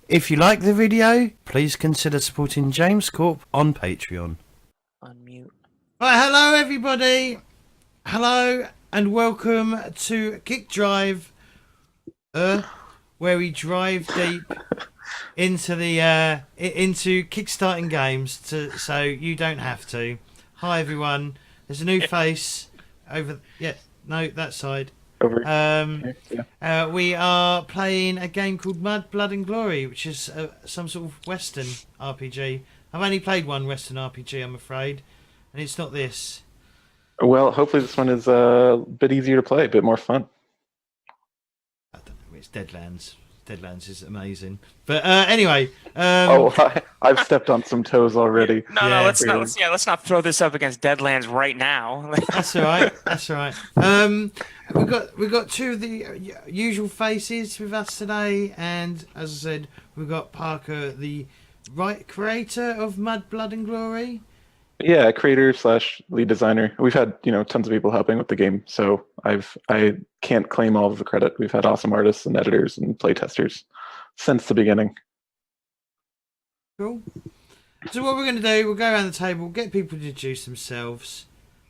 If you like the video, please consider supporting James Corp on Patreon. Unmute. Right, hello everybody. Hello and welcome to Kickdriver, where we drive deep into the into kickstarting games so you don't have to. Hi everyone. There's a new face over. Yeah, no, that side. Over. Yeah. We are playing a game called Mud, Blood and Glory, which is some sort of Western RPG. I've only played one Western RPG, I'm afraid, and it's not this. Well, hopefully this one is a bit easier to play, a bit more fun. I don't know, it's Deadlands. Deadlands is amazing. But anyway. I've stepped on some toes already. No, let's not throw this up against Deadlands right now. That's all right. That's all right. We've got two of the usual faces with us today, and as I said, we've got Parker, the creator of Mud, Blood and Glory. Yeah, creator / lead designer. We've had tons of people helping with the game, so I can't claim all of the credit. We've had awesome artists and editors and playtesters since the beginning. Cool. So what we're going to do, we'll go around the table, get people to introduce themselves,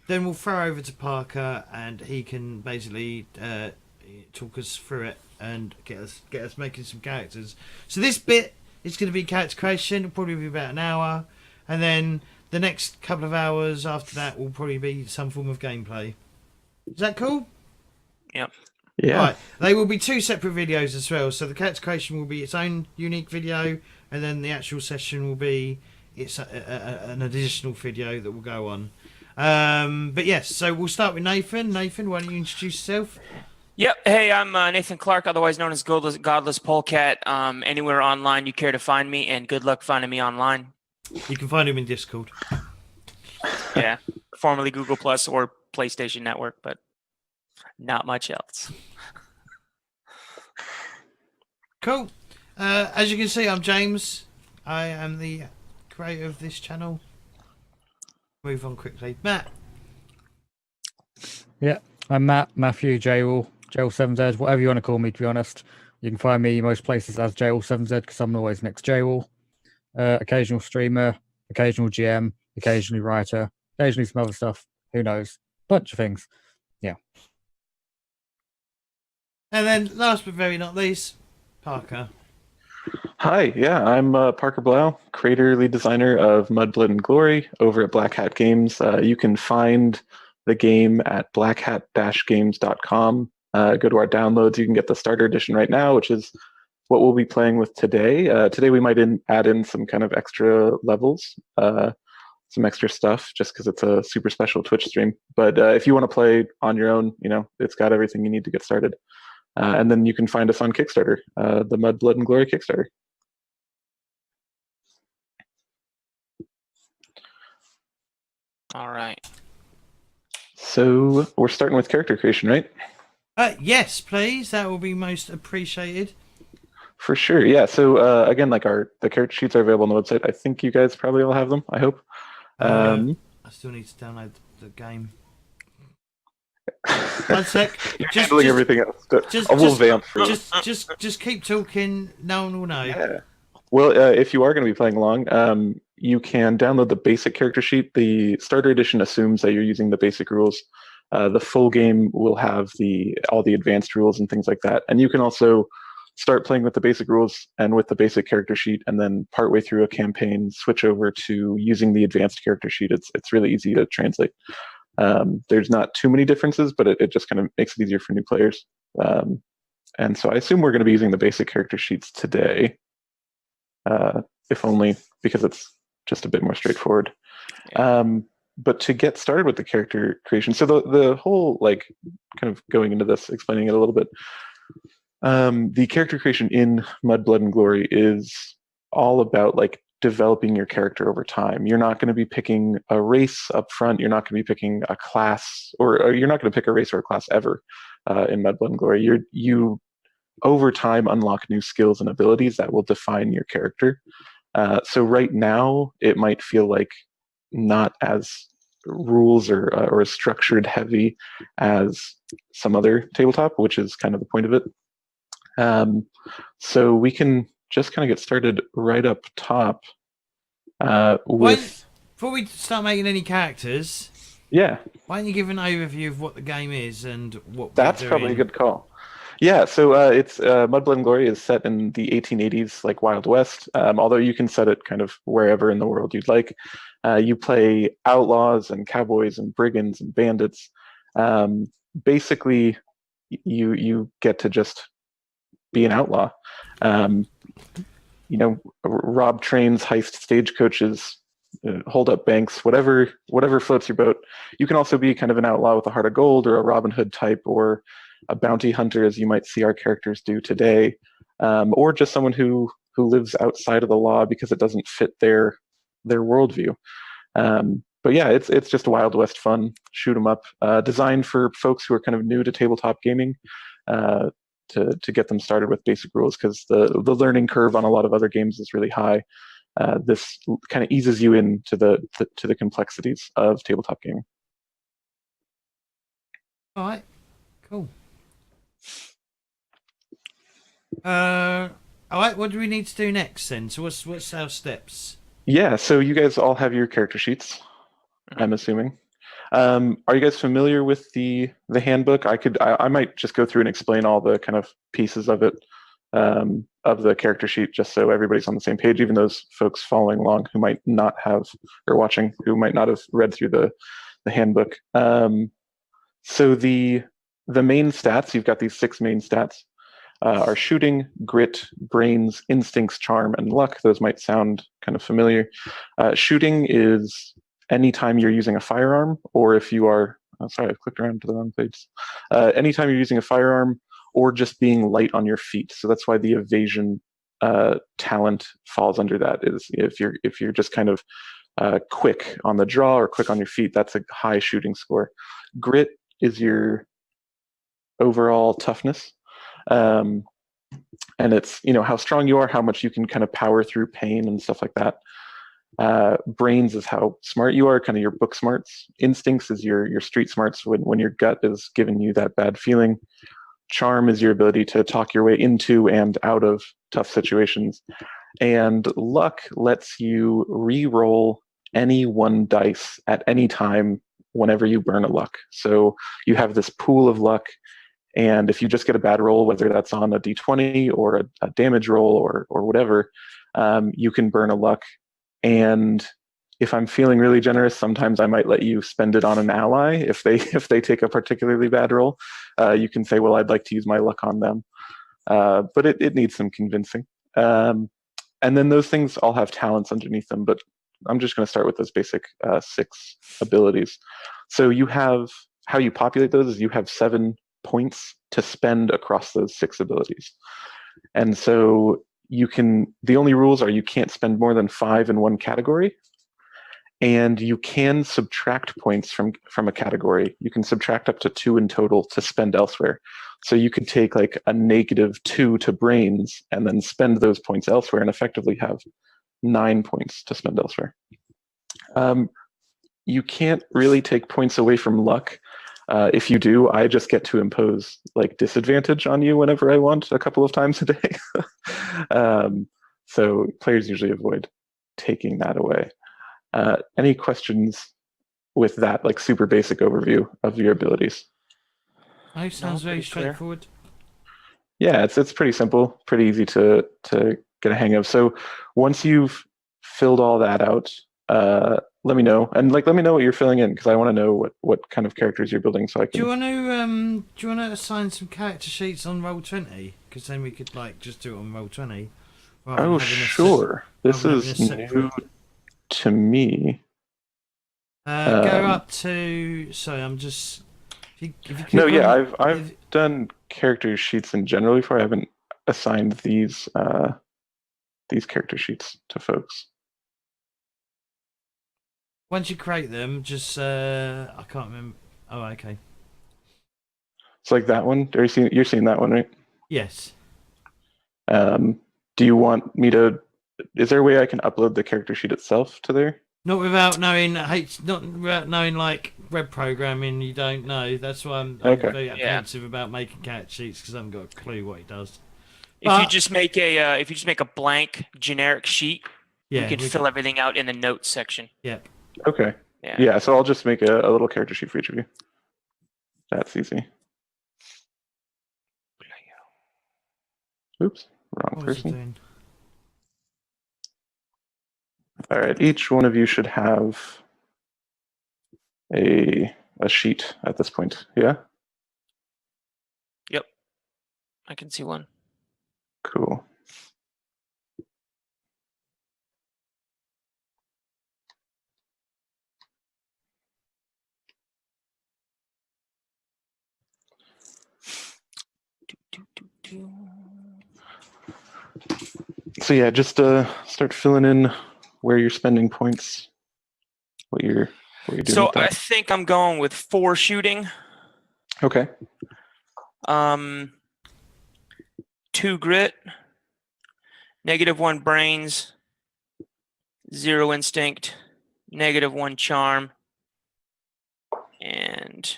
then we'll throw over to Parker, and he can basically talk us through it and get us making some characters. So this bit is going to be character creation. It'll probably be about an hour, and then the next couple of hours after that will probably be some form of gameplay. Is that cool? Yep. Yeah. Right. They will be two separate videos as well. So the character creation will be its own unique video, and then the actual session will be an additional video that will go on. But yes, so we'll start with Nathan. Nathan, why don't you introduce yourself? Yep. Hey, I'm Nathan Clark, otherwise known as Godless Polecat. Anywhere online you care to find me, and good luck finding me online. You can find him in Discord. Yeah, formerly Google Plus or PlayStation Network, but not much else. Cool. As you can see, I'm James. I am the creator of this channel. Move on quickly. Matt. Yeah, I'm Matt, Matthew, JWall7Z, whatever you want to call me, to be honest. You can find me most places as JWall7Z because I'm always next JWall. Occasional streamer, occasional GM, occasionally writer, occasionally some other stuff. Who knows? Bunch of things. Yeah. And then, last but very not least, Parker. Hi, yeah, I'm Parker Blau, creator, lead designer of Mud, Blood and Glory over at Black Hat Games. You can find the game at blackhat-games.com. Go to our downloads. You can get the starter edition right now, which is what we'll be playing with today. Today we might add in some kind of extra levels, some extra stuff, just because it's a super special Twitch stream. But if you want to play on your own, it's got everything you need to get started. And then you can find us on Kickstarter, the Mud, Blood and Glory Kickstarter. All right. So we're starting with character creation, right? Yes, please. That will be most appreciated. For sure, yeah. So again, the character sheets are available on the website. I think you guys probably all have them. I hope. I still need to download the game. 1 sec. You're handling everything else. We'll vamp for you. Just keep talking. No one will know. Yeah. Well, if you are going to be playing along, you can download the basic character sheet. The starter edition assumes that you're using the basic rules. The full game will have all the advanced rules and things like that. And you can also start playing with the basic rules and with the basic character sheet, and then partway through a campaign, switch over to using the advanced character sheet. It's really easy to translate. There's not too many differences, but it just kind of makes it easier for new players. And so I assume we're going to be using the basic character sheets today, if only because it's just a bit more straightforward. But to get started with the character creation, so the whole kind of going into this, explaining it a little bit. The character creation in Mud, Blood and Glory is all about developing your character over time. You're not going to be picking a race up front. You're not going to be picking a class, or you're not going to pick a race or a class ever in Mud, Blood and Glory. You over time unlock new skills and abilities that will define your character. So right now it might feel like not as rules or as structured heavy as some other tabletop, which is kind of the point of it. So we can just kind of get started right up top with. Before we start making any characters, Yeah, why don't you give an overview of what the game is and what that's we're probably a doing? good call. Yeah, so it's Mudblood and Glory is set in the 1880s, like Wild West. Although you can set it kind of wherever in the world you'd like. You play outlaws and cowboys and brigands and bandits. Basically, you get to just be an outlaw. Rob trains, heist stagecoaches, hold up banks, whatever floats your boat. You can also be kind of an outlaw with a heart of gold, or a Robin Hood type, or a bounty hunter, as you might see our characters do today, or just someone who lives outside of the law because it doesn't fit their worldview. But yeah, it's just Wild West fun, shoot 'em up, designed for folks who are kind of new to tabletop gaming, to get them started with basic rules, because the learning curve on a lot of other games is really high. This kind of eases you into the complexities of tabletop gaming. All right, cool. All right, what do we need to do next then? So what's our steps? Yeah, so you guys all have your character sheets, I'm assuming. Are you guys familiar with the handbook? I might just go through and explain all the kind of pieces of it, of the character sheet, just so everybody's on the same page, even those folks following along who might not have, or watching, who might not have read through the handbook. So the main stats, you've got these 6 main stats, are shooting, grit, brains, instincts, charm, and luck. Those might sound kind of familiar. Shooting is anytime you're using a firearm, or if you are, sorry, I've clicked around to the wrong page. Anytime you're using a firearm, or just being light on your feet. So that's why the evasion talent falls under that. Is if you're just kind of quick on the draw or quick on your feet, that's a high shooting score. Grit is your overall toughness. And it's, how strong you are, how much you can kind of power through pain and stuff like that. Brains is how smart you are, kind of your book smarts. Instincts is your street smarts, when your gut is giving you that bad feeling. Charm is your ability to talk your way into and out of tough situations. And luck lets you re-roll any 1 dice at any time whenever you burn a luck. So you have this pool of luck, and if you just get a bad roll, whether that's on a d20 or a damage roll or whatever, you can burn a luck. And if I'm feeling really generous, sometimes I might let you spend it on an ally. If they take a particularly bad roll, you can say, well, I'd like to use my luck on them. But it needs some convincing. And then those things all have talents underneath them, but I'm just going to start with those basic 6 abilities. So you have, how you populate those is you have 7 points to spend across those 6 abilities. And so the only rules are you can't spend more than 5 in one category, and you can subtract points from a category. You can subtract up to 2 in total to spend elsewhere. So you could take like a -2 to brains and then spend those points elsewhere, and effectively have 9 points to spend elsewhere. You can't really take points away from luck. If you do, I just get to impose like disadvantage on you whenever I want, a couple of times a day. So players usually avoid taking that away. Any questions with that, like super basic overview of your abilities? Oh, sounds very straightforward. Yeah, it's pretty simple, pretty easy to get a hang of. So once you've filled all that out, let me know, and let me know what you're filling in, because I want to know what kind of characters you're building, so I can. Do you want to assign some character sheets on Roll20? Because then we could just do it on Roll20. Oh, sure. This is new to me. Go up to. Sorry, I'm just. If you no, yeah, I've done character sheets in general before. I haven't assigned these character sheets to folks. Once you create them, just I can't remember. Oh, okay. It's like that one. You're seeing that one, right? Yes. Do you want me to? Is there a way I can upload the character sheet itself to there? Not without knowing like web programming. You don't know. That's why I'm very apprehensive about making character sheets, because I haven't got a clue what it does. If you But- just make a blank generic sheet, we Yeah, can fill everything out in the notes section. Yep. Okay. Yeah. Yeah, so I'll just make a little character sheet for each of you. That's easy. Oops, wrong What was it person. doing? All right, each one of you should have a sheet at this point. Yeah. Yep. I can see one. Cool. So yeah, just start filling in where you're spending points, what you're doing So with I that. think I'm going with 4 shooting, Okay. 2 grit, -1 brains, 0 instinct, -1 charm, and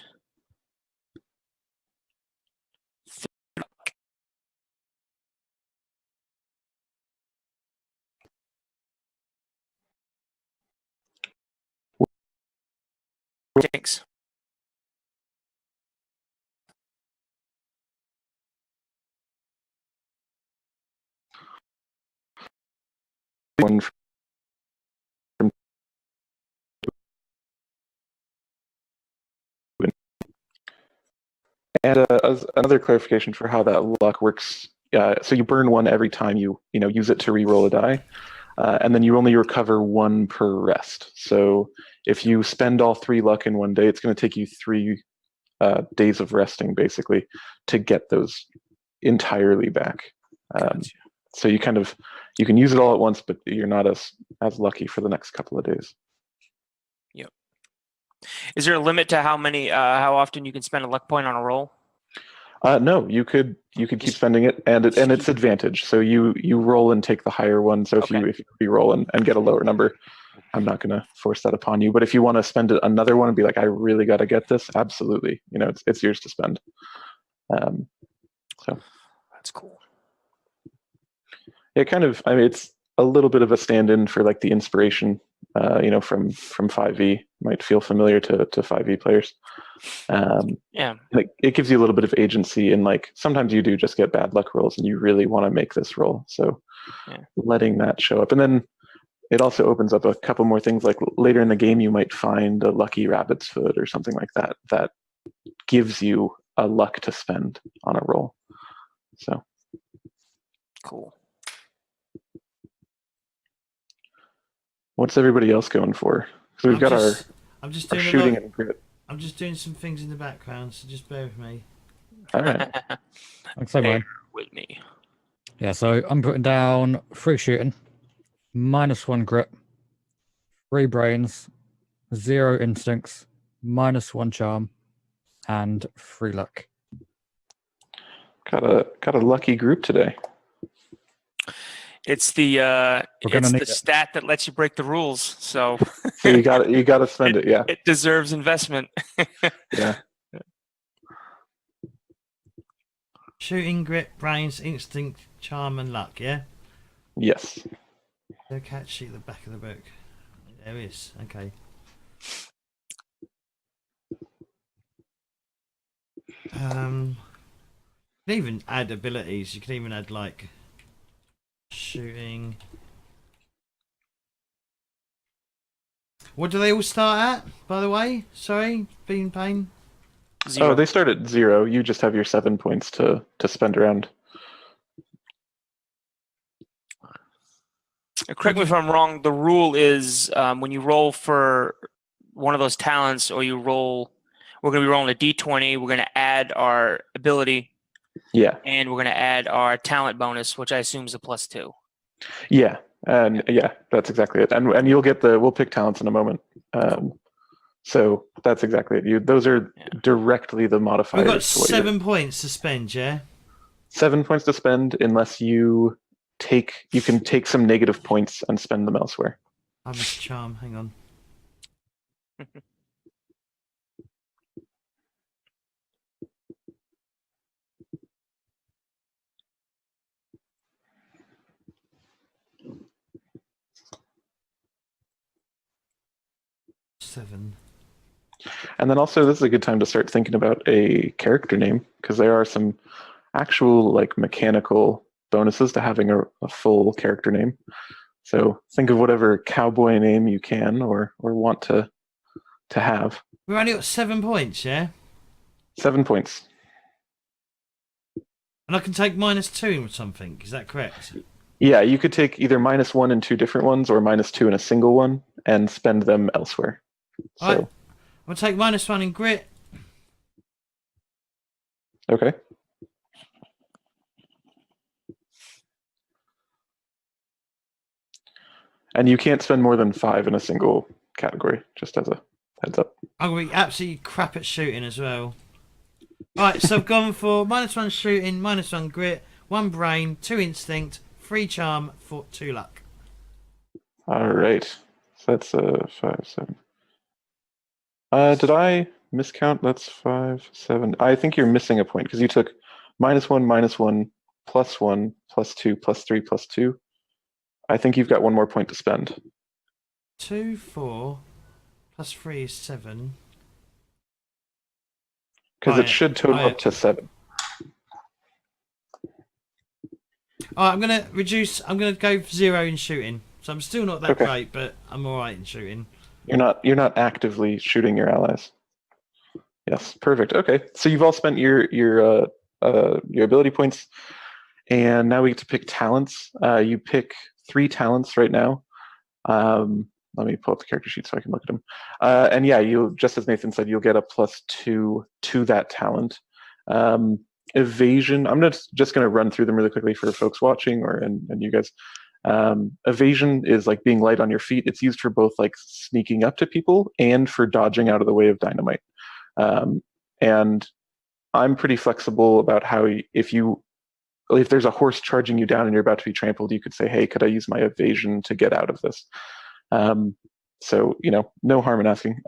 thanks. One from and another clarification for how that luck works. So you burn 1 every time you use it to re-roll a die, and then you only recover 1 per rest. So if you spend all 3 luck in one day, it's going to take you 3 days of resting basically to get those entirely back. Gotcha. So you can use it all at once, but you're not as lucky for the next couple of days. Is there a limit to how often you can spend a luck point on a roll? No, you could keep spending it, and it's advantage. So you roll and take the higher one. So if you re-roll and get a lower number, I'm not going to force that upon you. But if you want to spend another one and be like, I really got to get this, absolutely. It's yours to spend. So That's cool. it kind of, it's a little bit of a stand-in for like the inspiration, from 5e. Might feel familiar to 5e players. Yeah. Like it gives you a little bit of agency, and like sometimes you do just get bad luck rolls, and you really want to make this roll. So letting that show up, and then it also opens up a couple more things. Like later in the game, you might find a lucky rabbit's foot or something like that that gives you a luck to spend on a roll. So Cool. what's everybody else going for? So we've got our shooting and grit. I'm just doing some things in the background, so just bear with me. All right. Like so, mine. With me. Yeah, so I'm putting down 3 shooting, -1 grit, 3 brains, 0 instincts, -1 charm, and 3 luck. Got a lucky group today. It's the need it. stat that lets you break the rules. So So you got to spend it. Yeah. It deserves investment. Yeah. Shooting, grit, brains, instinct, charm, and luck. Yeah. Yes. The catch sheet at the back of the book. There is. Okay. You can even add abilities. You can even add like shooting. What do they all start at, by the way? Sorry, being pain. 0. Oh, they start at 0. You just have your 7 points to spend around. Correct me if I'm wrong. The rule is when you roll for one of those talents, or we're going to be rolling a d20. We're going to add our ability. Yeah. And we're going to add our talent bonus, which I assume is a +2. Yeah. And yeah, that's exactly it. And you'll get we'll pick talents in a moment. So that's exactly it. Those are directly the modifiers. We've got 7 points to spend, yeah? 7 points to spend unless you can take some negative points and spend them elsewhere. I missed charm, hang on. 7. And then also, this is a good time to start thinking about a character name, because there are some actual like mechanical bonuses to having a full character name. So think of whatever cowboy name you can or want to have. We've only got 7 points, yeah? 7 points. And I can take -2 or something. Is that correct? Yeah, you could take either -1 in 2 different ones or -2 in a single one and spend them elsewhere. So, All right. I'll take -1 in grit. okay. And you can't spend more than 5 in a single category, just as a heads up. I'm going to be absolutely crap at shooting as well. Alright, so I've gone for -1 shooting, -1 grit, 1 brain, 2 instinct, 3 charm, 2 luck. All right. So that's 5, 7. Did I miscount? That's 5, 7. I think you're missing a point because you took -1, -1, +1, +2, +3, +2. I think you've got 1 more point to spend. 2, 4, +3 is 7. Because it should total up to 7. Alright, I'm going to reduce, I'm going to go for 0 in shooting. So I'm still not that Okay. great, but I'm alright in shooting. You're not actively shooting your allies. Yes, perfect. Okay, so you've all spent your ability points, and now we get to pick talents. You pick 3 talents right now. Let me pull up the character sheet so I can look at them. And yeah, you, just as Nathan said, you'll get a +2 to that talent. Evasion. I'm just going to run through them really quickly for folks watching and you guys. Evasion is like being light on your feet. It's used for both like sneaking up to people and for dodging out of the way of dynamite. And I'm pretty flexible about how if there's a horse charging you down and you're about to be trampled, you could say, hey, could I use my evasion to get out of this? So, no harm in asking.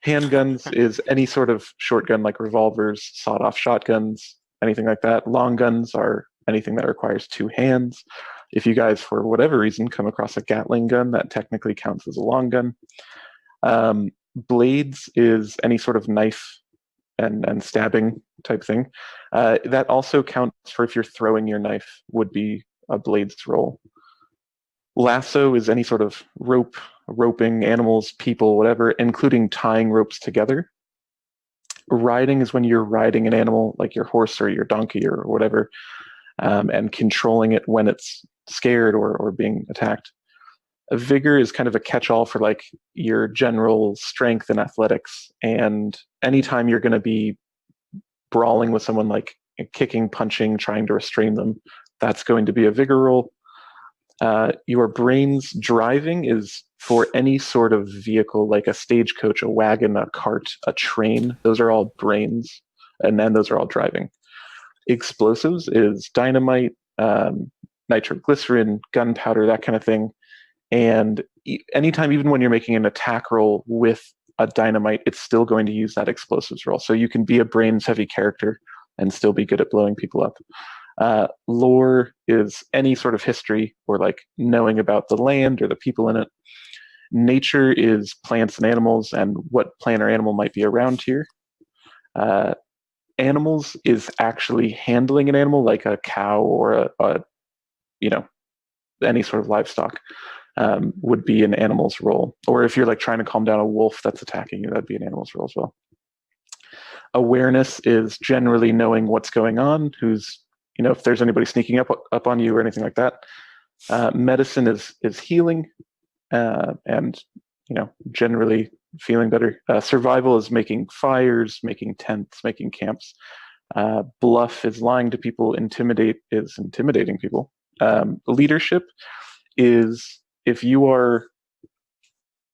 Handguns is any sort of short gun like revolvers, sawed-off shotguns, anything like that. Long guns are anything that requires 2 hands. If you guys, for whatever reason, come across a Gatling gun, that technically counts as a long gun. Blades is any sort of knife and stabbing type thing. That also counts for if you're throwing your knife, would be a blades roll. Lasso is any sort of roping animals, people, whatever, including tying ropes together. Riding is when you're riding an animal like your horse or your donkey or whatever, and controlling it when it's scared or being attacked. A vigor is kind of a catch-all for like your general strength and athletics, and anytime you're going to be brawling with someone, like kicking, punching, trying to restrain them, that's going to be a vigor roll. Your brains. Driving is for any sort of vehicle like a stagecoach, a wagon, a cart, a train. Those are all brains, and then those are all driving. Explosives is dynamite, nitroglycerin, gunpowder, that kind of thing. And anytime, even when you're making an attack roll with a dynamite, it's still going to use that explosives roll. So you can be a brains-heavy character and still be good at blowing people up. Lore is any sort of history or like knowing about the land or the people in it. Nature is plants and animals and what plant or animal might be around here. Animals is actually handling an animal like a cow or any sort of livestock. Would be an animal's role. Or if you're like trying to calm down a wolf that's attacking you, that'd be an animal's role as well. Awareness is generally knowing what's going on, if there's anybody sneaking up on you or anything like that. Medicine is healing, and generally feeling better. Survival is making fires, making tents, making camps. Bluff is lying to people. Intimidate is intimidating people. Leadership is if you are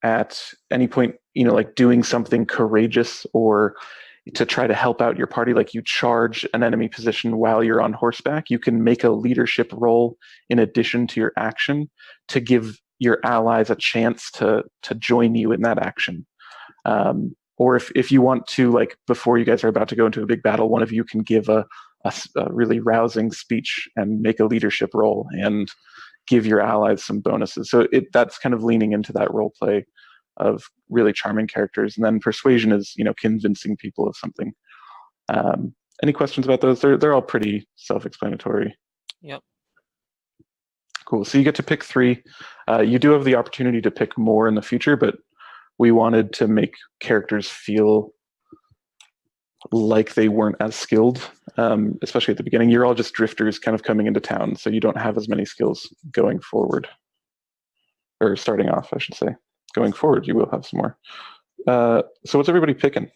at any point, like doing something courageous or to try to help out your party, like you charge an enemy position while you're on horseback, you can make a leadership role in addition to your action to give your allies a chance to join you in that action. Or if you want to, like before you guys are about to go into a big battle, one of you can give a really rousing speech and make a leadership role and give your allies some bonuses. So that's kind of leaning into that role play of really charming characters, and then persuasion is convincing people of something. Any questions about those? They're all pretty self-explanatory. Yep. Cool. So you get to pick 3. You do have the opportunity to pick more in the future, but we wanted to make characters feel like they weren't as skilled, especially at the beginning. You're all just drifters kind of coming into town, so you don't have as many skills going forward. Or starting off, I should say. Going forward, you will have some more. So what's everybody picking?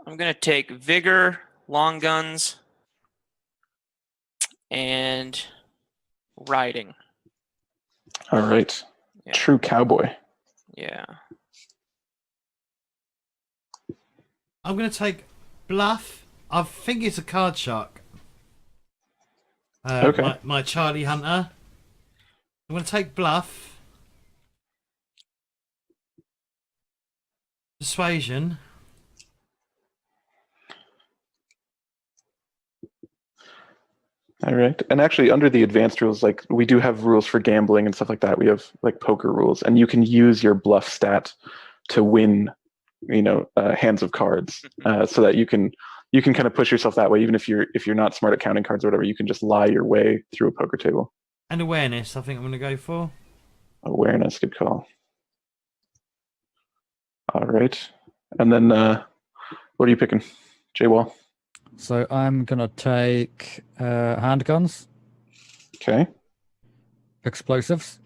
I'm going to take vigor, long guns, and riding. All right. Yeah. True cowboy. Yeah. I'm going to take bluff. I think it's a card shark. Okay. My Charlie Hunter. I'm going to take bluff. Persuasion. All right. And actually, under the advanced rules, like we do have rules for gambling and stuff like that. We have like poker rules, and you can use your bluff stat to win, hands of cards, so that you can kind of push yourself that way. Even if you're not smart at counting cards or whatever, you can just lie your way through a poker table. And awareness, I think I'm going to go for. Awareness, good call. All right. And then what are you picking, J-Wall? So I'm gonna take handguns, Okay. explosives,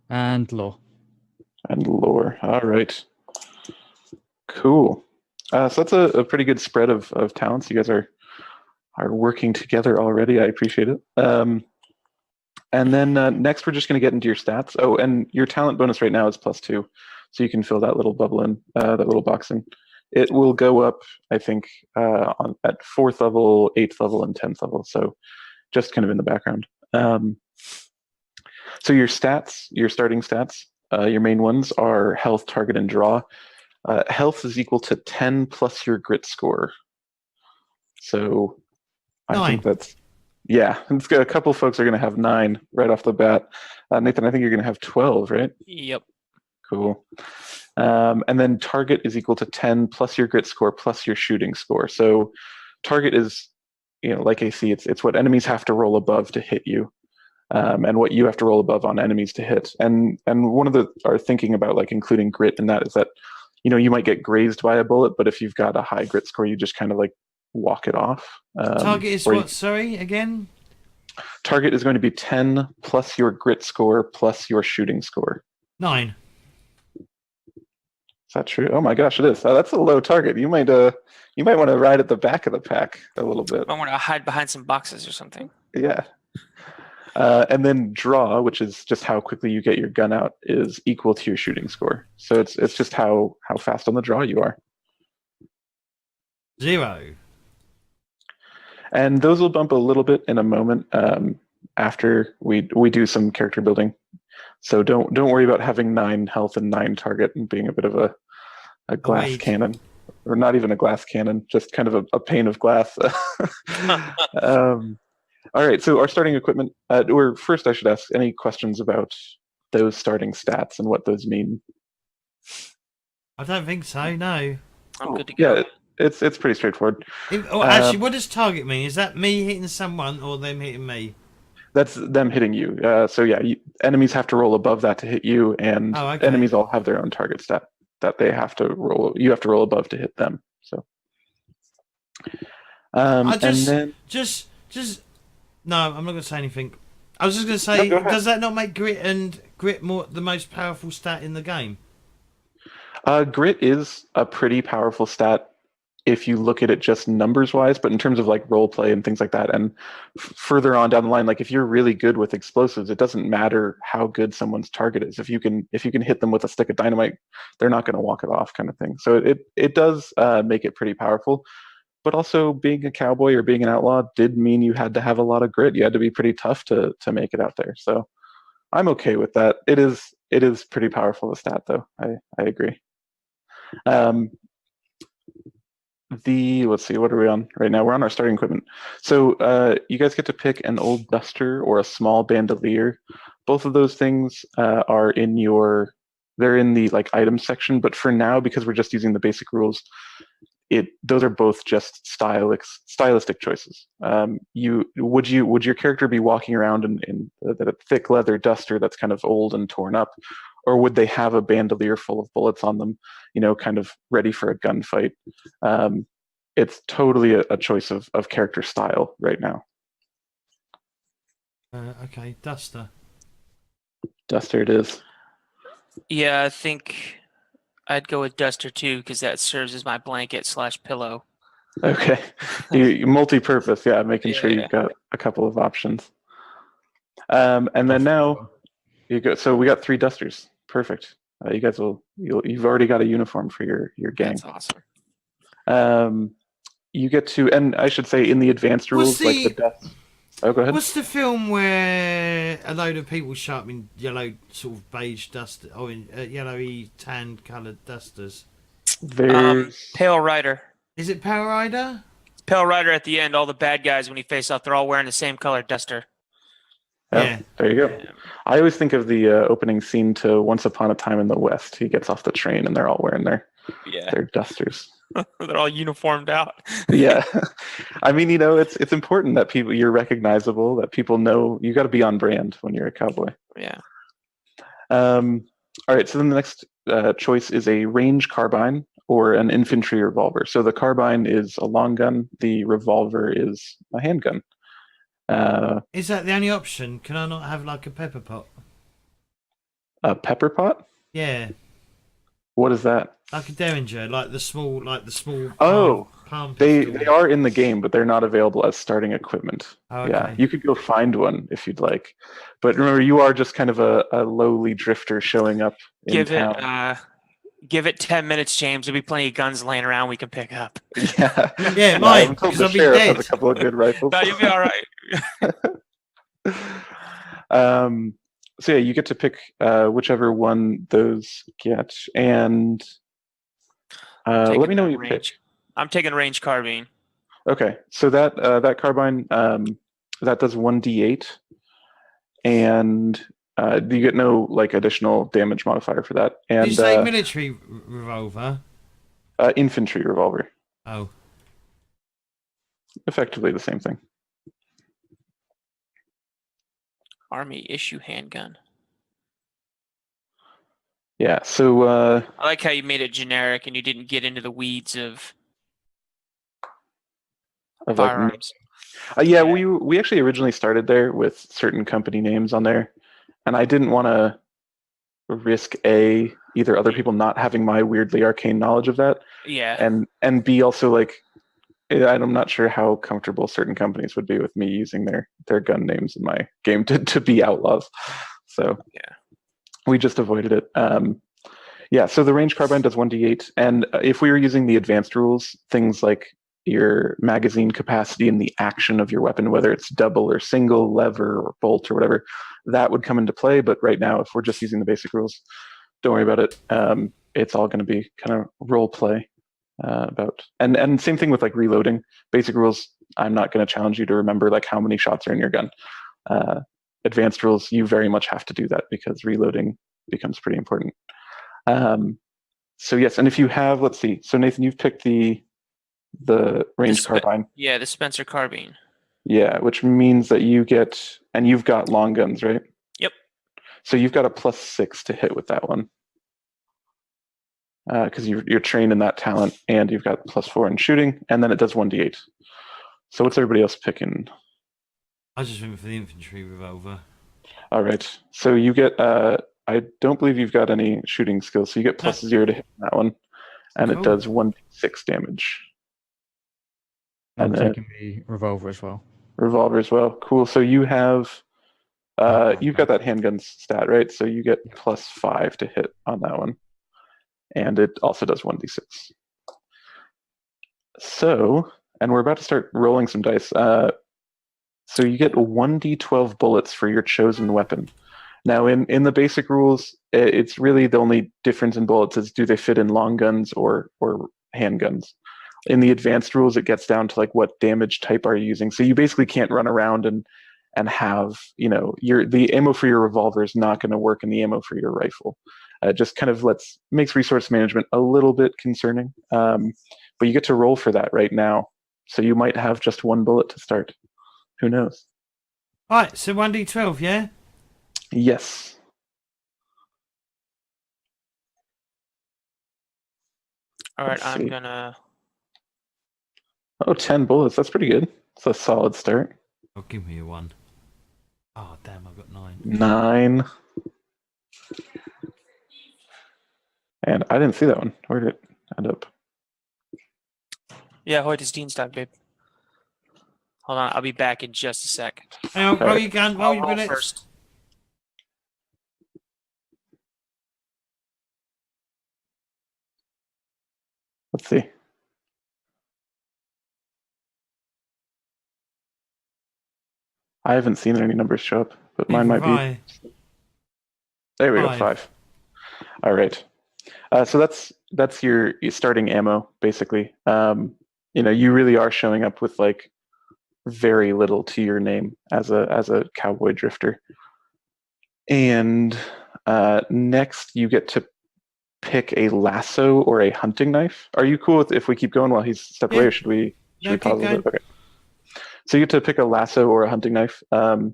and law. And lore. All right. Cool. So that's a pretty good spread of talents. You guys are working together already. I appreciate it. And then next, we're just going to get into your stats. Oh, and your talent bonus right now is +2, so you can fill that little bubble in, that little box in. It will go up, I think, at 4th level, 8th level, and 10th level. So just kind of in the background. So your stats, your starting stats, your main ones are health, target, and draw. Health is equal to 10 plus your grit score. So I think that's, yeah, it's got a couple folks are going to have 9 right off the bat. Nathan, I think you're going to have 12, right? Yep. Cool. And then target is equal to 10 plus your grit score plus your shooting score. So target is, like AC, it's what enemies have to roll above to hit you, and what you have to roll above on enemies to hit. And one of our thinking about like including grit in that is that, you might get grazed by a bullet, but if you've got a high grit score, you just kind of like walk it off. Target is what? Sorry, again? Target is going to be 10 plus your grit score plus your shooting score. 9. Is that true? Oh my gosh, it is. That's a low target. You might want to ride at the back of the pack a little bit. I want to hide behind some boxes or something. Yeah. And then draw, which is just how quickly you get your gun out, is equal to your shooting score. So it's just how fast on the draw you are. 0. And those will bump a little bit in a moment after we do some character building. So don't worry about having 9 health and 9 target and being a bit of a glass cannon, or not even a glass cannon, just kind of a pane of glass. All right, so our starting equipment, or first I should ask, any questions about those starting stats and what those mean? I don't think so, no. I'm good to go. Yeah, it's pretty straightforward. Actually, what does target mean? Is that me hitting someone or them hitting me? That's them hitting you. So yeah, enemies have to roll above that to hit you, and enemies all have their own target stat that they have to roll. You have to roll above to hit them. So, no, I'm not going to say anything. I was just going to say, does that not make grit more the most powerful stat in the game? Grit is a pretty powerful stat if you look at it just numbers wise, but in terms of like role play and things like that, and further on down the line, like if you're really good with explosives, it doesn't matter how good someone's target is. If you can hit them with a stick of dynamite, they're not going to walk it off, kind of thing. So it does make it pretty powerful. But also, being a cowboy or being an outlaw did mean you had to have a lot of grit. You had to be pretty tough to make it out there. So I'm okay with that. It is pretty powerful, the stat, though. I agree. Let's see, what are we on right now? We're on our starting equipment. So you guys get to pick an old duster or a small bandolier both of those things are in they're in the like items section. But for now, because we're just using the basic rules, those are both just stylistic choices. Would your character be walking around in a thick leather duster that's kind of old and torn up, or would they have a bandolier full of bullets on them, kind of ready for a gunfight? It's totally a choice of character style right now. Okay, duster. Duster it is. Yeah, I think I'd go with duster too, because that serves as my blanket/pillow. Okay, you multi-purpose, yeah, making sure Yeah. you've got a couple of options. And then now you go. So we got 3 dusters. Perfect. You guys you've already got a uniform for your gang. That's awesome. You get to, and I should say in the advanced rules, like the dust. Oh, go ahead. What's the film where a load of people show up in yellow, sort of beige dust, or in yellowy tan coloured dusters? There's Pale Rider. Is it Power Rider? Pale Rider at the end, all the bad guys when he face off, they're all wearing the same color duster. Yeah. There you go. I always think of the opening scene to Once Upon a Time in the West. He gets off the train and they're all wearing their dusters. They're all uniformed out. Yeah. I mean, it's important that you're recognizable, that people know you got to be on brand when you're a cowboy. Yeah. All right. So then the next choice is a range carbine or an infantry revolver. So the carbine is a long gun. The revolver is a handgun. Is that the only option? Can I not have like a pepper pot? A pepper pot? Yeah. What is that? Like a derringer, like the small Oh, palm they pistol. are in the game, but they're not available as starting equipment. Oh, okay. Yeah, you could go find one if you'd like, but remember, you are just kind of a lowly drifter showing up in town. Give it 10 minutes, James. There'll be plenty of guns laying around we can pick up. Yeah, Yeah, mine, I'm told because the I'll be sheriff dead. has a couple of good rifles. No, you'll be all right. So yeah, you get to pick whichever one those get, and let me know what you pick. I'm taking range carbine. Okay, so that carbine that does 1d8, and you get no like additional damage modifier for that. And Did you say military revolver? Infantry revolver. Oh. Effectively the same thing. Army issue handgun. Yeah, so I like how you made it generic and you didn't get into the weeds of firearms. Yeah, we actually originally started there with certain company names on there, and I didn't want to risk either other people not having my weirdly arcane knowledge of that, and B, also like I'm not sure how comfortable certain companies would be with me using their gun names in my game to be outlaws. So we just avoided it. So the range carbine does 1d8, and if we were using the advanced rules, things like your magazine capacity and the action of your weapon, whether it's double or single, lever or bolt or whatever, that would come into play. But right now, if we're just using the basic rules, don't worry about it. It's all going to be kind of role play about, and same thing with like reloading. Basic rules, I'm not going to challenge you to remember like how many shots are in your gun. Advanced rules, you very much have to do that because reloading becomes pretty important. So yes, and if you have, let's see. So Nathan, you've picked the range carbine. Yeah, the Spencer carbine. Yeah, which means that you get, and you've got long guns, right? Yep. So you've got a +6 to hit with that one. Because you're trained in that talent, and you've got +4 in shooting, and then it does 1d8. So what's everybody else picking? I just went for the infantry revolver. All right. So you get, I don't believe you've got any shooting skills, so you get +0 to hit that one, and it does 1d6 damage. I'm taking the revolver as well. Revolver as well. Cool. So you have, you've got that handgun stat, right? So you get +5 to hit on that one. And it also does 1d6. So, and we're about to start rolling some dice. So you get 1d12 bullets for your chosen weapon. Now, in the basic rules, it's really the only difference in bullets is do they fit in long guns or handguns. In the advanced rules, it gets down to like what damage type are you using. So you basically can't run around and and have, the ammo for your revolver is not going to work in the ammo for your rifle. Just kind of makes resource management a little bit concerning. But you get to roll for that right now. So you might have just one bullet to start. Who knows? All right, so 1d12, yeah? Yes. All right, Let's I'm see. gonna. Oh, 10 bullets. That's pretty good. It's a solid start. Oh, give me a 1. Oh, damn, I've got 9. 9. And I didn't see that one. Where did it end up? Yeah, Hoyt is Dienstag, babe. Hold on, I'll be back in just a sec. Hang on, roll your gun, roll I'll your roll bullets. first. Let's see. I haven't seen any numbers show up, but mine might be. There we go, 5. All right. So that's your starting ammo, basically. You really are showing up with like very little to your name as a cowboy drifter. And next, you get to pick a lasso or a hunting knife. Are you cool with if we keep going while he's stepped away, or should we pause a bit? Okay. So you get to pick a lasso or a hunting knife. The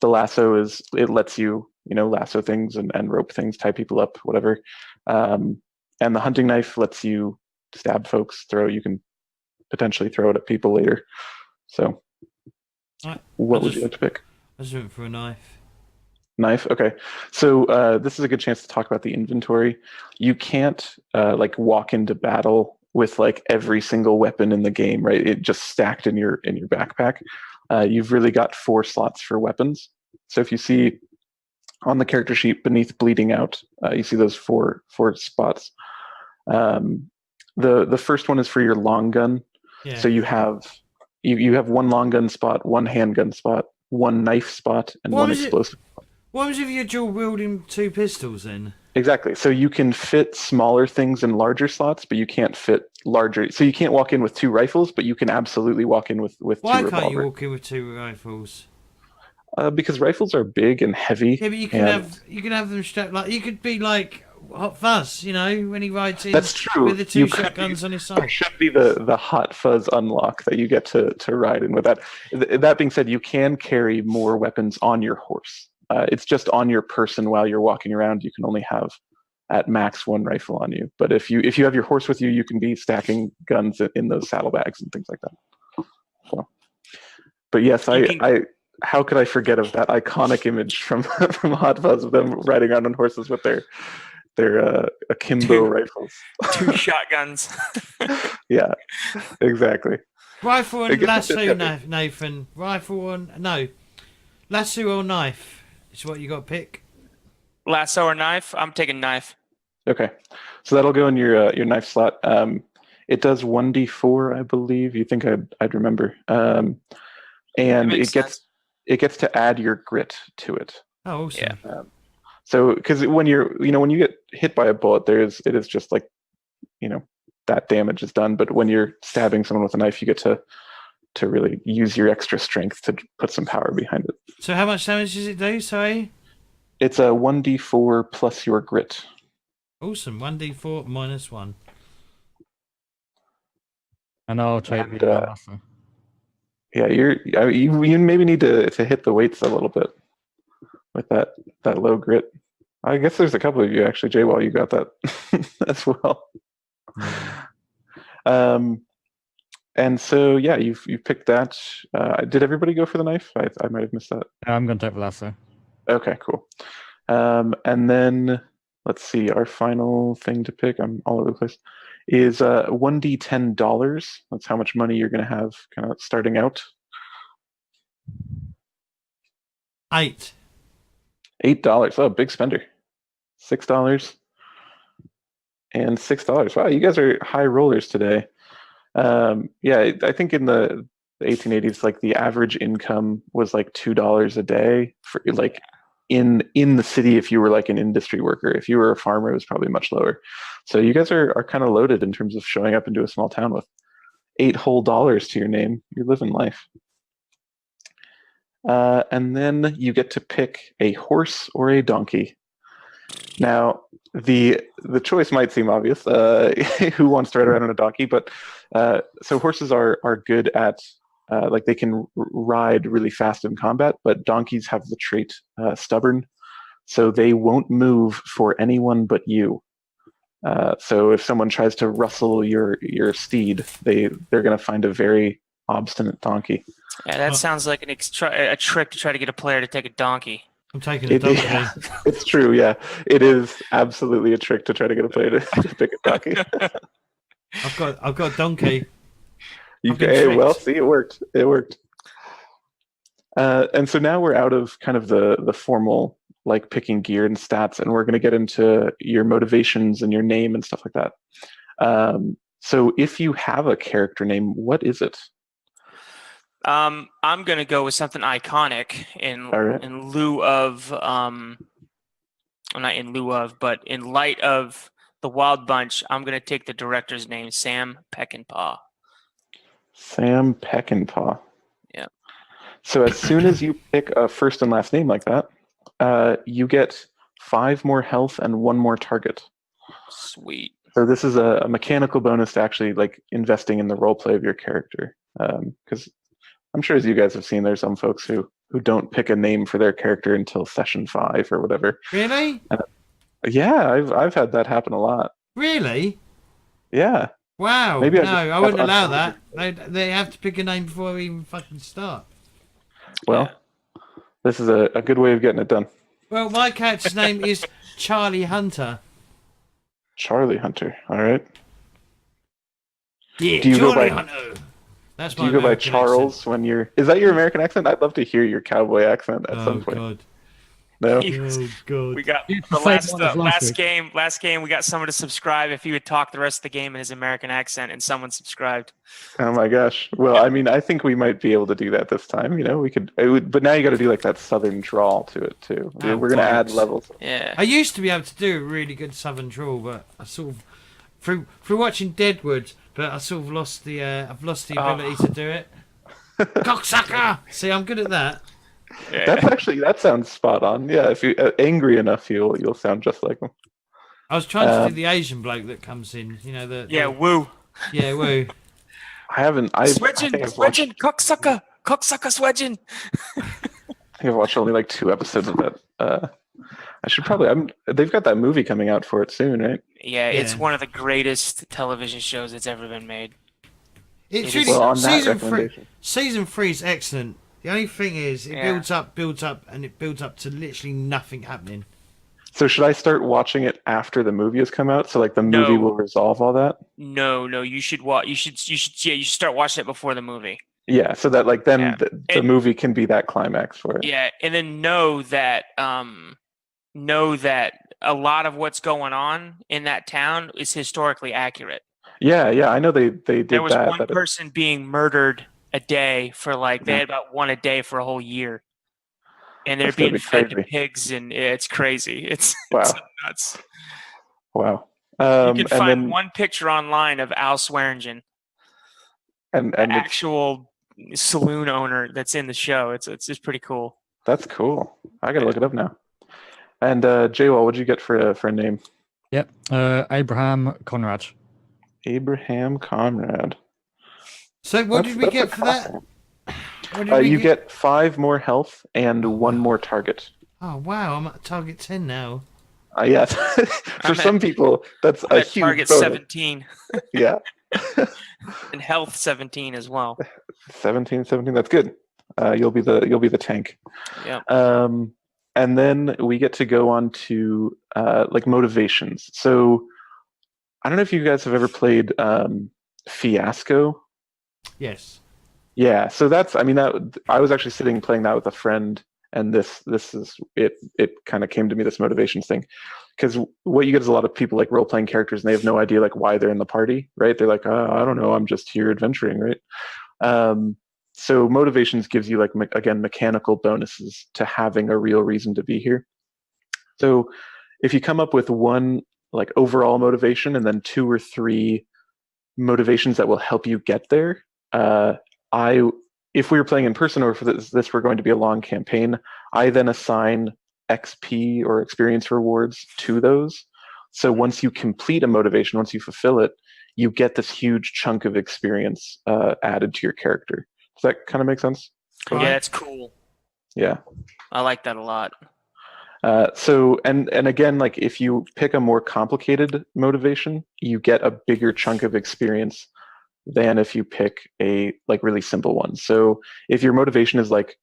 lasso it lets you, lasso things and rope things, tie people up, whatever. And the hunting knife lets you stab folks, you can potentially throw it at people later. So what would you like to pick? I just went for a knife. Knife? Okay. So this is a good chance to talk about the inventory. You can't walk into battle with like every single weapon in the game, right? It just stacked in your backpack. You've really got 4 slots for weapons. So if you see on the character sheet beneath bleeding out, you see those four spots. The first one is for your long gun. Yeah. So you have 1 long gun spot, 1 handgun spot, 1 knife spot, and 1 explosive. What was if you're dual wielding 2 pistols then? Exactly. So you can fit smaller things in larger slots, but you can't fit larger. So you can't walk in with 2 rifles, but you can absolutely walk in with 2 revolvers. Why can't you walk in with 2 rifles? Because rifles are big and heavy. Yeah, but you can have them strapped like you could be like Hot Fuzz, when he rides in. That's true. With the 2 shotguns on his side. There should be the Hot Fuzz unlock that you get to ride in with that. That being said, you can carry more weapons on your horse. It's just on your person while you're walking around. You can only have at max 1 rifle on you. But if you have your horse with you, you can be stacking guns in those saddlebags and things like that. So, but yes, how could I forget of that iconic image from Hot Fuzz of them riding around on horses with their akimbo rifles. 2 shotguns. Yeah, exactly. Rifle and lasso, Nathan. Rifle and lasso or knife is what you got to pick. Lasso or knife? I'm taking knife. Okay, so that'll go in your knife slot. It does 1d4, I believe. You think I'd remember? And it gets to add your grit to it. Oh, awesome. Yeah. So, because when you get hit by a bullet, it is just like, that damage is done. But when you're stabbing someone with a knife, you get to really use your extra strength to put some power behind it. So how much damage does it do? Sorry. It's a 1d4 plus your grit. Awesome. 1d4 minus 1. And I'll take the lasso. Yeah, you maybe need to hit the weights a little bit with that low grit. I guess there's a couple of you actually, Jay, while you got that as well. And so yeah, you picked that. Did everybody go for the knife? I might have missed that. I'm going to take the lasso. Okay, cool. And then let's see, our final thing to pick, I'm all over the place, is $1d10. That's how much money you're going to have kind of starting out. 8. $8. Oh, big spender. $6 and $6. Wow, you guys are high rollers today. Yeah, I think in the 1880s, like the average income was like $2 a day for like in the city. If you were like an industry worker, if you were a farmer, it was probably much lower. So you guys are kind of loaded in terms of showing up into a small town with $8 whole to your name. You're living life. And then you get to pick a horse or a donkey. Now, the choice might seem obvious. Who wants to ride around on a donkey? But so horses are good at like they can ride really fast in combat, but donkeys have the trait stubborn, so they won't move for anyone but you. So if someone tries to rustle your steed, they're going to find a very obstinate donkey. Yeah, that sounds like a trick to try to get a player to take a donkey. I'm taking a donkey. Yeah, it's true. Yeah, it is absolutely a trick to try to get a player to pick a donkey. I've got a donkey. Well, see, it worked. It worked. And so now we're out of kind of the formal like picking gear and stats, and we're going to get into your motivations and your name and stuff like that. So if you have a character name, what is it? I'm gonna go with something iconic in lieu of not in lieu of, but in light of the Wild Bunch. I'm gonna take the director's name, Sam Peckinpah. Sam Peckinpah. Yeah. So as soon as you pick a first and last name like that, you get 5 more health and 1 more target. Sweet. So this is a mechanical bonus to actually like investing in the role play of your character. Because I'm sure as you guys have seen, there's some folks who don't pick a name for their character until session 5 or whatever. Really? Yeah, I've had that happen a lot. Really? Yeah. Wow. Maybe no, I wouldn't allow that. They have to pick a name before we even fucking start. Well, this is a good way of getting it done. Well, my character's name is Charlie Hunter. Charlie Hunter. All right. Yeah, do you Charlie go by, Hunter. That's do you go by Charles accent. when you're... Is that your American accent? I'd love to hear your cowboy accent at some point. God. No? Oh, God. We got It's the the same one as last week. game. Last game, we got someone to subscribe if he would talk the rest of the game in his American accent, and someone subscribed. Oh my gosh. Well, I mean, I think we might be able to do that this time. You know, we could... but now you got to do like that southern drawl to it too. Oh, We're going to add bollocks. levels. Yeah. I used to be able to do a really good southern drawl, but I sort of through watching Deadwood, but I sort of lost the I've lost the ability to do it. Cocksucker! See, I'm good at that. Yeah. That sounds spot on. Yeah, if you're angry enough, you'll sound just like him. I was trying to do the Asian bloke that comes in, you know, Woo. Yeah, woo. Swedgen, cocksucker, swedgen. I think I've watched only like 2 episodes of that. I should probably... they've got that movie coming out for it soon, right? Yeah, it's Yeah. one of the greatest television shows that's ever been made. It's It is- really Well, on that season 3. recommendation. Season 3 is excellent. The only thing is, it Yeah. builds up, and it builds up to literally nothing happening. So should I start watching it after the movie has come out? So like the movie No. will resolve all that? No, you should watch. You should start watching it before the movie. Yeah, so that like then Yeah. the movie can be that climax for it. Yeah, and then know that a lot of what's going on in that town is historically accurate. Yeah, I know they did There was that. one person being murdered a day for they had about one a day for a whole year, and they're That's gotta being be fed to crazy. pigs, and it's crazy. It's Wow. nuts. Wow. You And can find then one picture online of Al Swearingen, and the it's, actual saloon owner that's in the show. It's just pretty cool. that's cool. I gotta look it up now. And Jaywall, what'd you get for a name? Yep. Abraham Conrad. Abraham Conrad. So what That's- did we that's get a for that? classic. What did we You get 5 more health and 1 more target. Oh wow, I'm at target 10 now. Yes. For I'm some people, that's I'm a at huge target bonus. 17 Yeah. and health 17 as well. 17. That's good. You'll be the tank. Yeah. And then we get to go on to like motivations. So I don't know if you guys have ever played Fiasco. Yes. Yeah. So that's... I mean, I was actually playing that with a friend, and this is it. It kind of came to me, this motivations thing, because what you get is a lot of people like role playing characters, and they have no idea like why they're in the party, right? They're like, oh, I don't know, I'm just here adventuring, right? So motivations gives you like again mechanical bonuses to having a real reason to be here. So if you come up with 1 like overall motivation and then 2 or 3 motivations that will help you get there, I if we were playing in person, or if this were going to be a long campaign, I then assign XP or experience rewards to those. So once you complete a motivation, once you fulfill it, you get this huge chunk of experience added to your character. Does that kind of make sense? Yeah, that's cool. Yeah. I like that a lot. So again, like if you pick a more complicated motivation, you get a bigger chunk of experience than if you pick a like really simple one. So if your motivation is like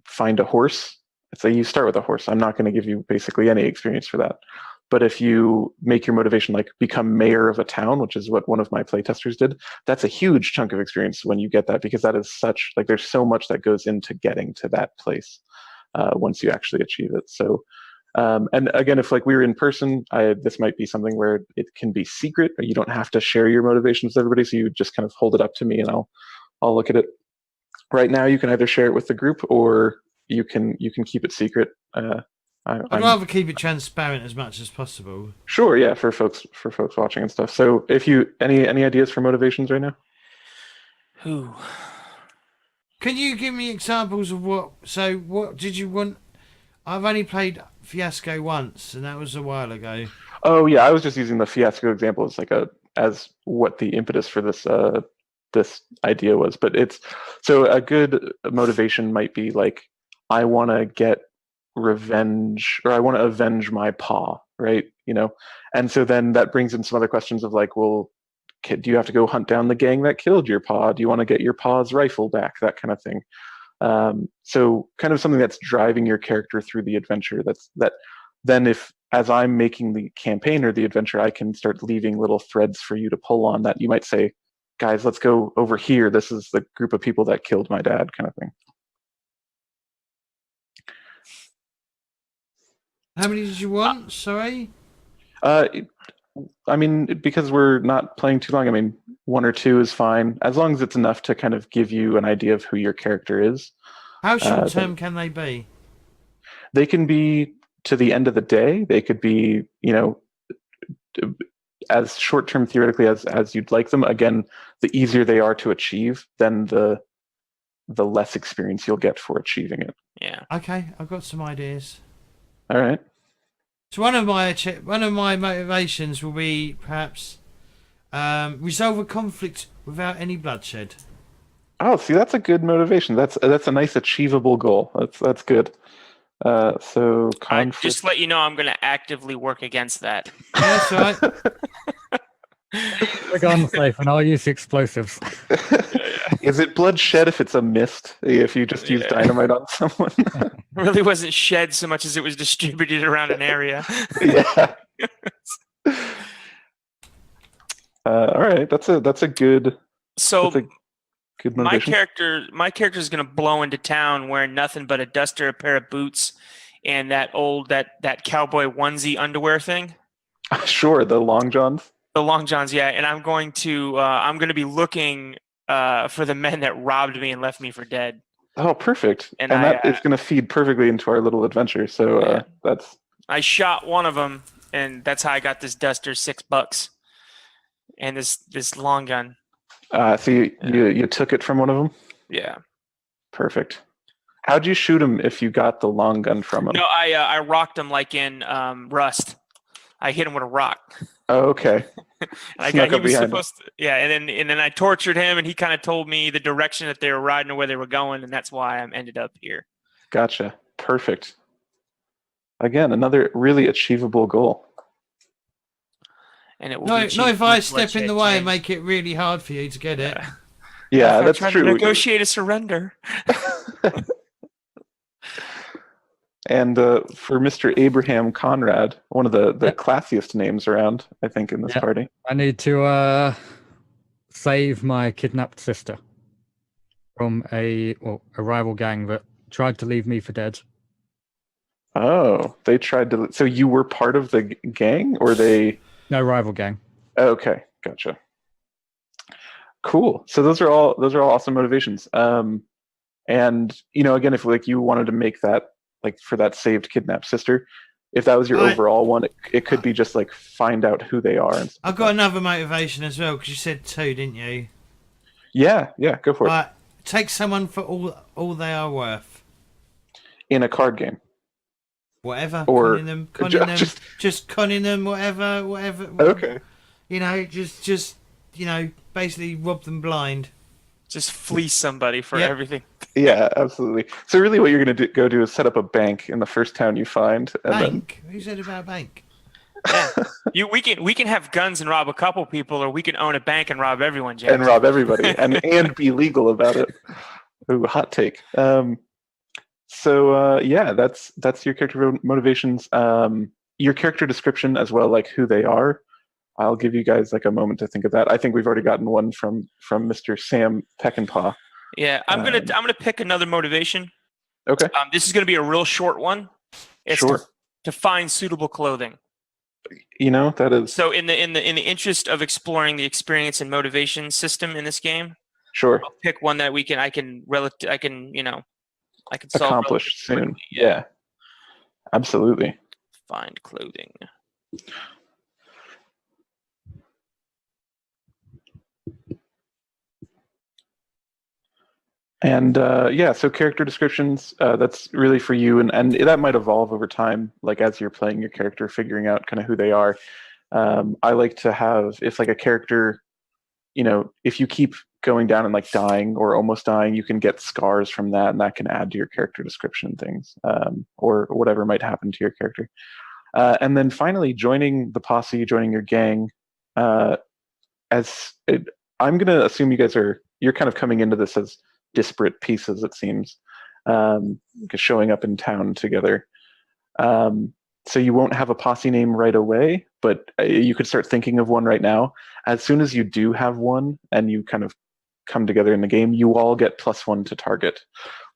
find a horse, say you start with a horse, I'm not going to give you basically any experience for that. But if you make your motivation like become mayor of a town, which is what one of my playtesters did, that's a huge chunk of experience when you get that, because that is such like there's so much that goes into getting to that place once you actually achieve it. So and again, if like we were in person, this might be something where it can be secret. You don't have to share your motivations with everybody, so you just kind of hold it up to me and I'll look at it. Right now, you can either share it with the group or you can keep it secret. I'd rather keep it transparent as much as possible. Sure, yeah, for folks watching and stuff. So, if you any ideas for motivations right now? Who? Can you give me examples of what? So, what did you want? I've only played Fiasco once, and that was a while ago. Oh yeah, I was just using the Fiasco example as what the impetus for this idea was. But it's so a good motivation might be like, I want to get revenge, or I want to avenge my paw, right? You know, and so then that brings in some other questions of like, well, do you have to go hunt down the gang that killed your paw? Do you want to get your paw's rifle back? That kind of thing. So kind of something that's driving your character through the adventure. That then if as I'm making the campaign or the adventure, I can start leaving little threads for you to pull on that you might say, guys, let's go over here. This is the group of people that killed my dad, kind of thing. How many did you want? Sorry? I mean, because we're not playing too long, I mean, 1 or 2 is fine, as long as it's enough to kind of give you an idea of who your character is. How short term can they be? They can be to the end of the day. They could be, you know, as short term theoretically as you'd like them. Again, the easier they are to achieve, then the less experience you'll get for achieving it. Yeah. Okay, I've got some ideas. All right. So one of my motivations will be perhaps resolve a conflict without any bloodshed. Oh, see, that's a good motivation. That's a nice achievable goal. That's good. So conflict. Just let you know, I'm going to actively work against that. Yeah, that's right. We're going safe, and I'll use the explosives. Is it bloodshed if it's a mist? If you just use dynamite on someone? It really wasn't shed so much as it was distributed around an area. Yeah. All right, that's a good. So good my motivation. character is going to blow into town wearing nothing but a duster, a pair of boots, and that cowboy onesie underwear thing. Sure, the long johns. The long johns, yeah. And I'm going to be looking for the men that robbed me and left me for dead. Oh, perfect. And that is going to feed perfectly into our little adventure. So I shot one of them, and that's how I got this duster, $6, and this long gun. So you took it from one of them? Yeah. Perfect. How'd you shoot him if you got the long gun from him? No, I rocked him like in Rust. I hit him with a rock. Oh, okay. And he was supposed to, and then I tortured him, and he kind of told me the direction that they were riding or where they were going, and that's why I ended up here. Gotcha. Perfect. Again, another really achievable goal. And it will not if I step in the way and make it really hard for you to get it. Yeah, that's true. To negotiate a surrender. And for Mr. Abraham Conrad, one of the classiest names around, I think, in this party. I need to save my kidnapped sister from a rival gang that tried to leave me for dead. Oh, they tried to. So you were part of the gang, or they? No, rival gang. Okay, gotcha. Cool. So those are all awesome motivations. And again, if like you wanted to make that like for that saved kidnapped sister, if that was your overall one, it could be just like find out who they are. And I've got another motivation as well, because you said 2, didn't you? Yeah, go for it. take someone for all they are worth. In a card game. Whatever, Or conning them, just conning them, whatever. Okay. You know, just basically rob them blind. Just fleece somebody for everything. Yeah, absolutely. So really, what you're going to go do is set up a bank in the first town you find. And Bank? Who said about bank? Yeah. We can have guns and rob a couple people, or we can own a bank and rob everyone, James. And rob everybody, and be legal about it. Ooh, hot take. So that's your character motivations. Your character description as well, like who they are. I'll give you guys like a moment to think of that. I think we've already gotten one from Mr. Sam Peckinpah. Yeah, I'm gonna pick another motivation. Okay. This is gonna be a real short one. It's to find suitable clothing. That is. So in the interest of exploring the experience and motivation system in this game, sure, I'll pick one that I can solve accomplish soon. Yeah, absolutely. Find clothing. And so character descriptions, that's really for you, and that might evolve over time, like as you're playing your character, figuring out kind of who they are. I like to have, if like a character, if you keep going down and like dying or almost dying, you can get scars from that, and that can add to your character description things, or whatever might happen to your character. And then finally, joining the posse, joining your gang. I'm going to assume you're kind of coming into this as disparate pieces, it seems, showing up in town together. So you won't have a posse name right away, but you could start thinking of one right now. As soon as you do have one and you kind of come together in the game, you all get +1 to target.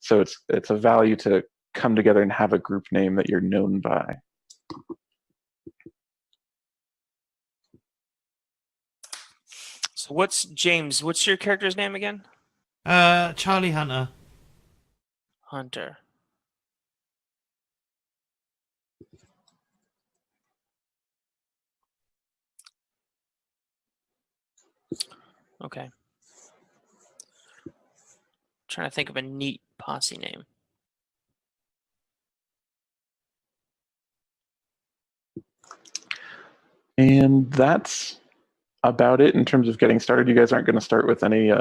So it's a value to come together and have a group name that you're known by. So what's your character's name again? Charlie Hunter. Hunter. Okay. Trying to think of a neat posse name. And that's about it in terms of getting started. You guys aren't going to start with any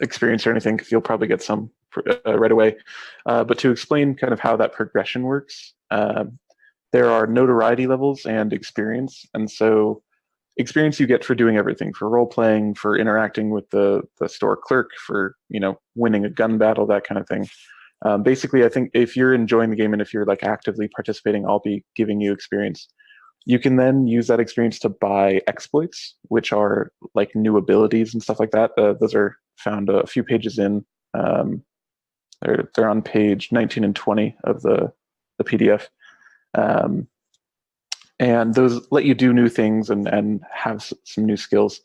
experience or anything, because you'll probably get some right away. But to explain kind of how that progression works, there are notoriety levels and experience. And so experience you get for doing everything, for role-playing, for interacting with the store clerk, for winning a gun battle, that kind of thing. Basically, I think if you're enjoying the game and if you're like actively participating, I'll be giving you experience. You can then use that experience to buy exploits, which are like new abilities and stuff like that. Those are found a few pages in. They're on page 19 and 20 of the PDF. And those let you do new things and have some new skills.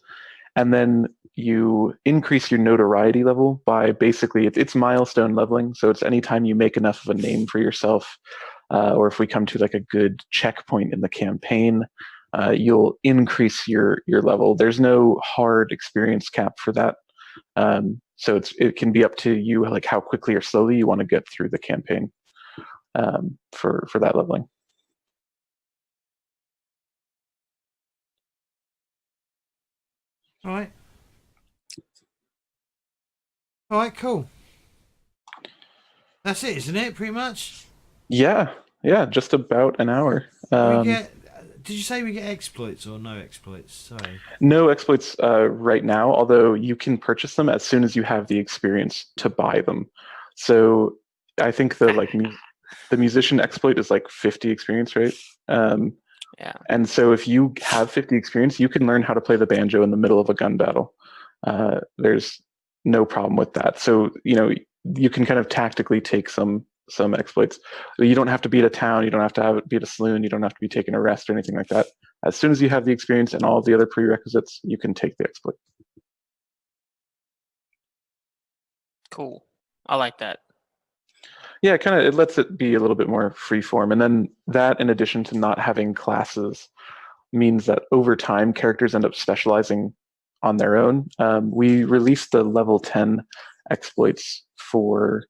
And then you increase your notoriety level by basically, it's milestone leveling. So it's anytime you make enough of a name for yourself, or if we come to like a good checkpoint in the campaign, you'll increase your level. There's no hard experience cap for that. So it can be up to you, like how quickly or slowly you want to get through the campaign for that leveling. All right, cool. That's it, isn't it? Pretty much. Yeah, just about an hour. Did you say we get exploits or no exploits? Sorry. No exploits right now, although you can purchase them as soon as you have the experience to buy them. So I think the musician exploit is like 50 experience, right? Yeah. And so if you have 50 experience, you can learn how to play the banjo in the middle of a gun battle. There's no problem with that. So you can kind of tactically take some exploits. You don't have to beat a town, you don't have to beat a saloon, you don't have to be taking a rest or anything like that. As soon as you have the experience and all of the other prerequisites, you can take the exploit. Cool. I like that. Yeah, it lets it be a little bit more freeform. And then that, in addition to not having classes, means that over time, characters end up specializing on their own. We released the level 10 exploits for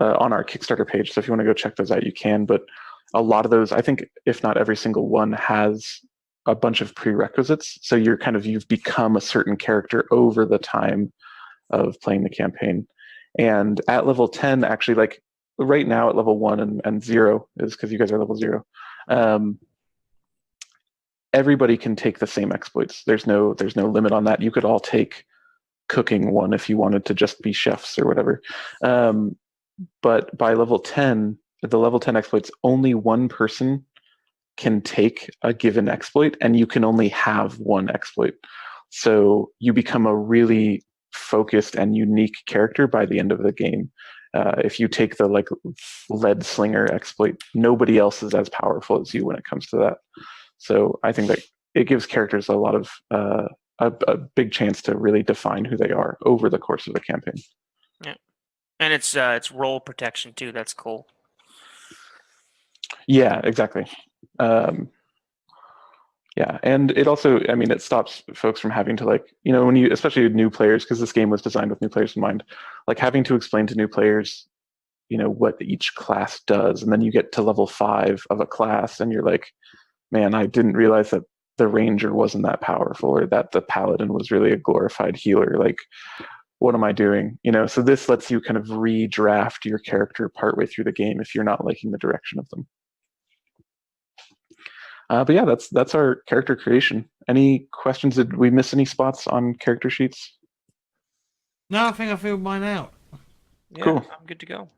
on our Kickstarter page. So if you want to go check those out, you can. But a lot of those, I think, if not every single one, has a bunch of prerequisites. So you've become a certain character over the time of playing the campaign. And at level 10, actually, like right now at level 1 and 0 is because you guys are level 0. Everybody can take the same exploits. There's no limit on that. You could all take cooking 1 if you wanted to just be chefs or whatever. But by level 10, the level 10 exploits, only one person can take a given exploit, and you can only have one exploit. So you become a really focused and unique character by the end of the game. If you take the like lead slinger exploit, nobody else is as powerful as you when it comes to that. So I think that it gives characters a lot of a big chance to really define who they are over the course of the campaign. Yeah, and it's role protection too. That's cool. Yeah, exactly. Yeah, and it also, I mean, it stops folks from having to when you, especially new players, because this game was designed with new players in mind, like having to explain to new players, what each class does, and then you get to level 5 of a class, and you're like, man, I didn't realize that the ranger wasn't that powerful, or that the paladin was really a glorified healer. Like, what am I doing? So this lets you kind of redraft your character partway through the game if you're not liking the direction of them. But yeah, that's our character creation. Any questions? Did we miss any spots on character sheets? No, I think I filled mine out. Yeah, Cool. I'm good to go.